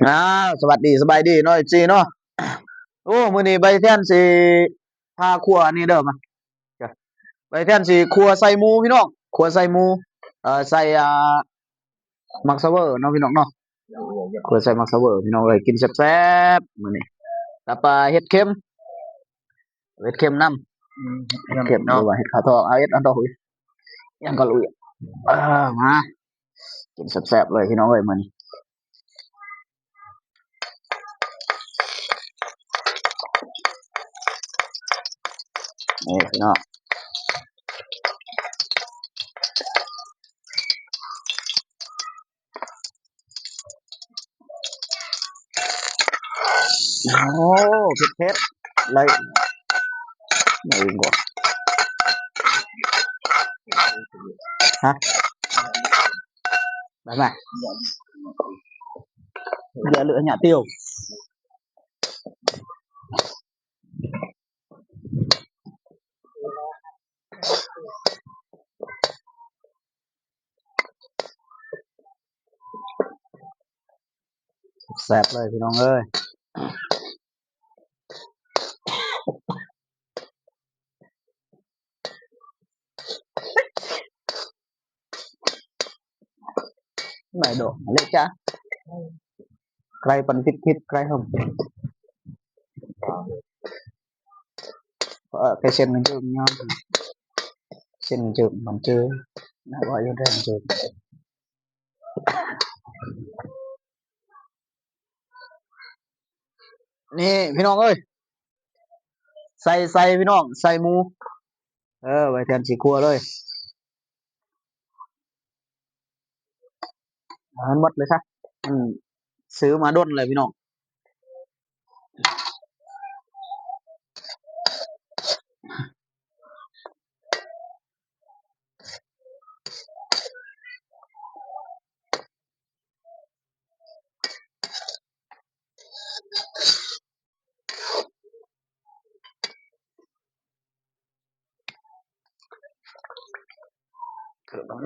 อ่าสวัสดีสบายดีเนาะจีเนาะโอ้มื้อนี้ใบแท่นสิพาครัวอันนี้เด้อมาจ้ะใบแท่นสิครัวใส่หมูพี่น้องครัวใส่หมูใส่มักซะเวอร์เนาะพี่น้องเนาะครัวใส่มักซะเวอร์พี่น้องเอ้ยกินแซ่บๆมื้อนี้กับเฮ็ดเค็มนำเฮ็ดเค็มหรือว่าเฮ็ดข้าวทองเอาเฮ็ดอันดอกอุ้ยยังก็ลุยมากินแซ่บๆเลยพี่น้องเอ้ยมื้อนี้นี่พี่น้องโอ้เผ็ดๆเลยไม่รู้บ่ฮะไปเหลือnhả tiêu แซ่บเลยพี่น้องเอ้ยnày độ lệ cha cray phần thịt thịt cray không cái sen mình chưa nhau sen mình chưa mình chưa nó gọi vô đây mình chưa นี่พี่น้องเอ้ยใส่พี่น้องใส่หมูไว้แทนสีครัวเลยมันหมดเลยครับซื้อมาด้นเลยพี่น้อง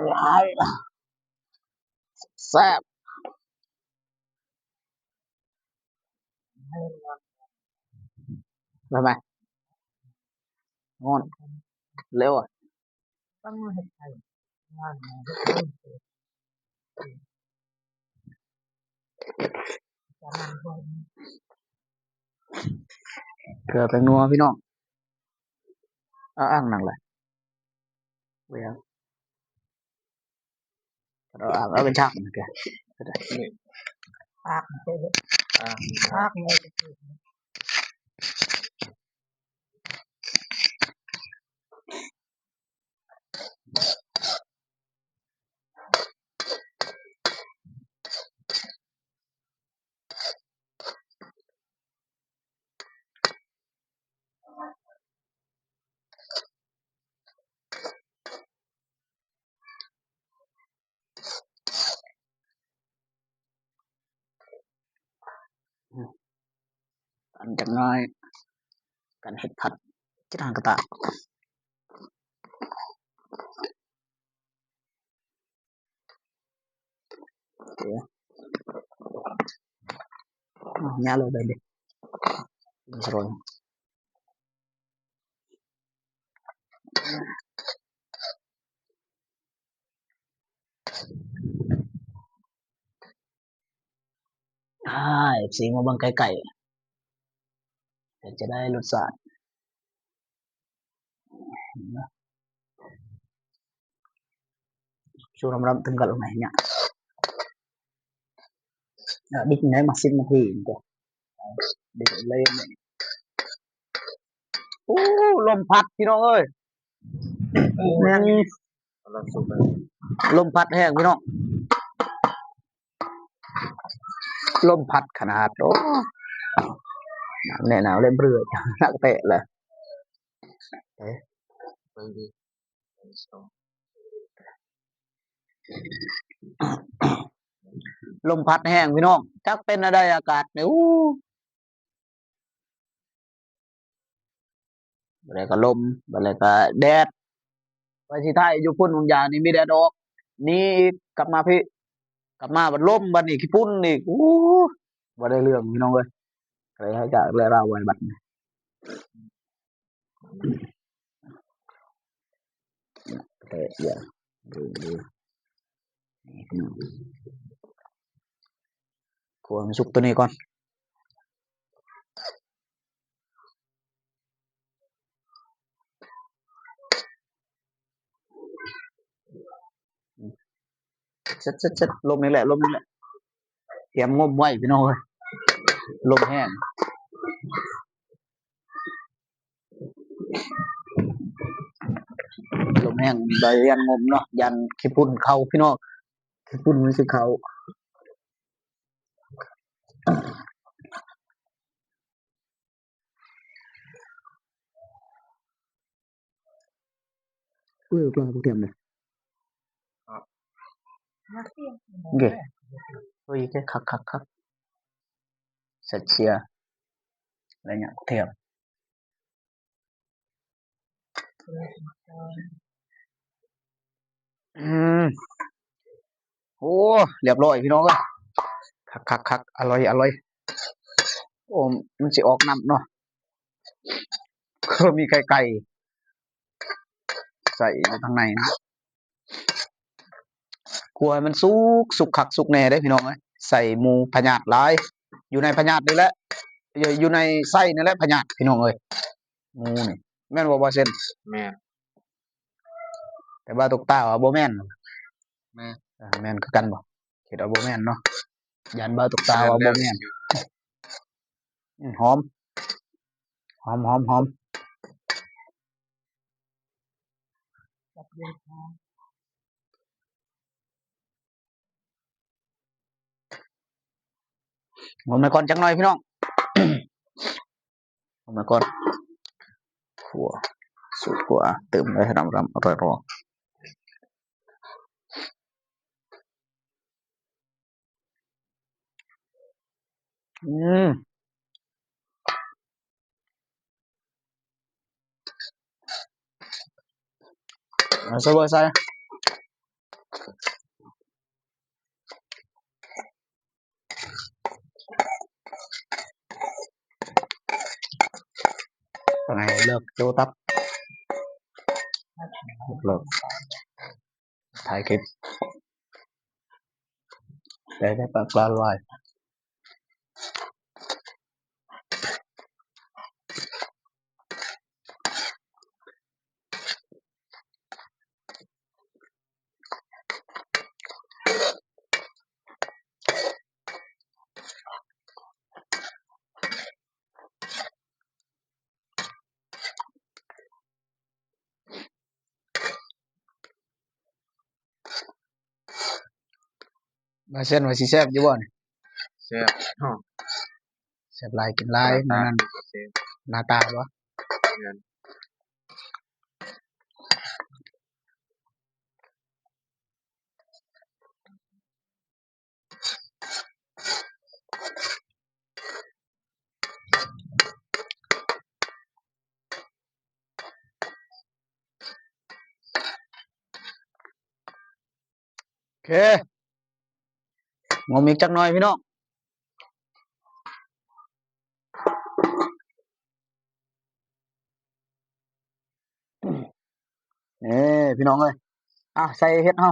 หลายแซ่บไปไหมงอนเร็วอ่ะเกลือแป้งนัวพี่น้องเอาอ่างนั่งเลยเวียงเอาอ่างเอาเป็นช่างนะแกอันจังน้อยกันเห็ดผัดจิทางกระตะnyalo deh seru FC มาเบิ่งไก่ๆเดี๋ยวจะได้รสชาติชูรำๆถึงกับลงไหนเนี่ยđích nấy mà xin mà thì kìa để lên nàyลมพัดพี่น้องเอ้ยลมพัดแห้งพี่น้องลมพัดขนาดโอ้แน่หนาวเล่นเรือนักเตะเลยลมพัดแห้งพี่น้องจักเป็นอะไรอากาศเนี่ยอะไรก็ลมอะไรก็แดดไปที่ไทยอยู่พุ่นบางอย่างนี่มีแดดออกนี่กลับมาพี่กลับมาบัดลมบัดนี่ขี้พุ่นนี่ บ่ได้เรื่องพี่น้องเอ้ยก็เลยให้จากเลยเราไว้บัดนี้แต่เดี๋ยวดูพี่น้องคั่วมันสุกตัวนี้ก่อนเซ็ดลมนี่แหละลมนี่แหละเตรียมงมไว้พี่น้องเอ้ยลมแห้งลมแห้งใบยันงมเนาะยันขี้ฝุ่นเข้าพี่น้องขี้ฝุ่นมันสิเข้าปลาพวกเทียมเลยเก๋เฮ้ยแค่คักเสร็จเชียร์อะไรเงี้ยเทียมอืมโอ้เรียบร้อยพี่น้องเอ้ยคักอร่อยโอ้มันสิออกน้ำเนาะก็มีไก่ใส่อยู่ข้างในนะกลัวให้มันสุกคักสุกแน่ได้พี่น้องเอ้ยใส่หมูพะญาติหลายอยู่ในพะญาตินี่แหละอยู่ในไส้นี่แหละพะญาติพี่น้องเอ้ยหมูนี่แม่นบ่เซ็นแม่แต่ว่าตุกตาว่าบ่แม่นแม่แม่นคือกันบ่คิดว่าบ่แม่นเนาะยันบ่ตุกตาแม่ว่าบ่แล้วแม่นหอมหอมหอมมาก่อนจักหน่อยพี่น้องหอมมาก่อนขัวสูตรขัวเติมไว้ให้รำอร่อยๆเอาใส่เบอร์ใส่ตอนไหนเลิกโจตับเลิกถ่ายคลิปได้ปลาลอยมาเส้นไว้สิแซ่บอยู่บ่นี่แซ่บอ้อแซ่บหลายกินหลาหยน้าตามื้อนั้นแซ่บหน้าตาบ่แม่นโอเคงมอีกจักหน่อยพี่น้องพี่น้องเอ้ยใส่เฮ็ดเฮา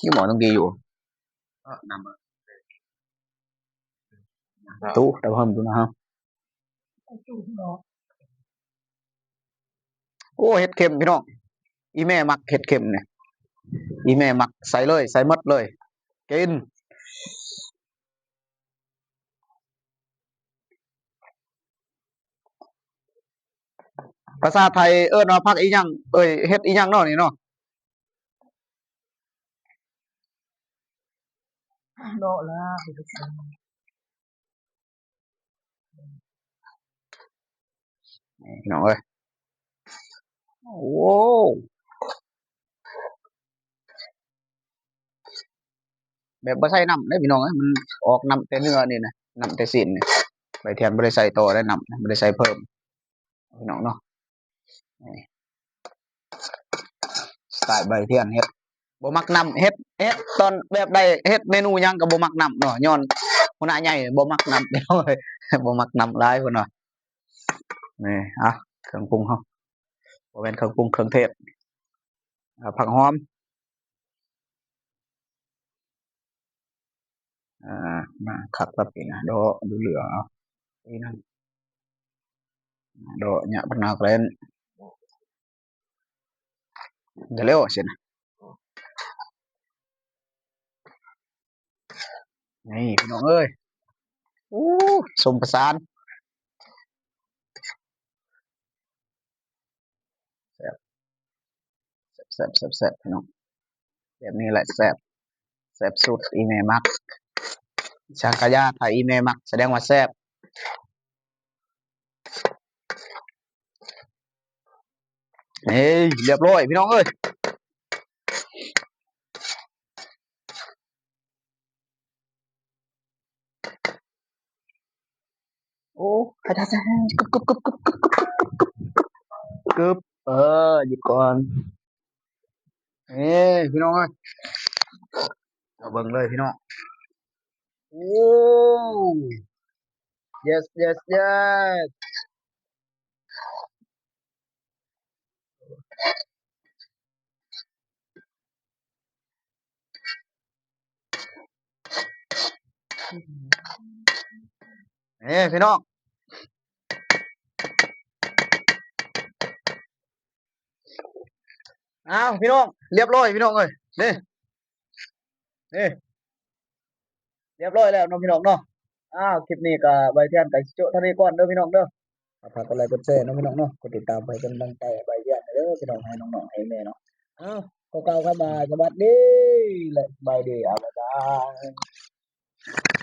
อยู่หม้อต้องดีอยู่อ้อนำตู้แต่เพิ่มตู้นะฮะโอ้เฮ็ดเค็มพี่น้องอีแม่มักเฮ็ดเค็มเนี่ยอีแม่มักใส่เลยใส่หมดเลยกินภาษาไทยเอิ้นว่าผักอีหยังเอ้ยเฮ็ดอีหยังเนาะนี่เนาะนี่พี่น้องเอ้ยโอ้แบบบ่ใส่น้ำเด้อพี่น้องเอ้ยมันออกน้ำแต่เนื้อนี่นะน้ำแต่สิ้นนี่ใบเทียนบ่ได้ใส่ต่อได้น้ำบ่ได้ใส่เพิ่มพี่น้องเนาะนี่สไตล์ใบเทียนเฮ็ดบ่มักน้ำเฮ็ดตอนแบบใดเฮ็ดเมนูหยังก็บ่มักน้ำเนาะย้อน หัวหน้าใหญ่บ่มักนำเด้อเว้ยบ่มักนำหลายเพิ่นว่านี่อ่ะเครื่องปรุงเฮาบ่แม่นเครื่องปรุงเครื่องเทศผักหอมมาคักแบบนี้นะดูเหลืองเอานี่นั่นnya pernah kalian Galeo sih nah. นี่พี่น้องเอ้ยอู้สมประสานแซ่บพี่น้องแบบนี้แหละแซ่บสุดอีเมมักชากายาถ้าอีเมมักแสดงว่าแซ่บนี่เรียบร้อยพี่น้องเอ้ยโอ้กระทะกึบหยิบก่อนนี่พี่น้องเอ้ยเอาเบิ่งเลยพี่น้องโอ้ yes นี่พี่น้องอ้าวพี่น้องเรียบร้อยพี่น้องเอ้ยนี่เรียบร้อยแล้วเน้องพี่น้องเนาะอ้าวคลิปนี้ก็ใบเทียนไก่โจ้เท่านี้ก่อนเด้อพี่น้องเด้อฝากกดไลค์กดแชร์เนาะพี่น้องเนาะกดติดตามไปเป็นกำลังใจให้ใบเทียนเด้อพี่น้องให้น้องๆให้แม่เนาะอ้าวก็กล่าวคำว่าสวัสดีและบายดีบ๊ายบาย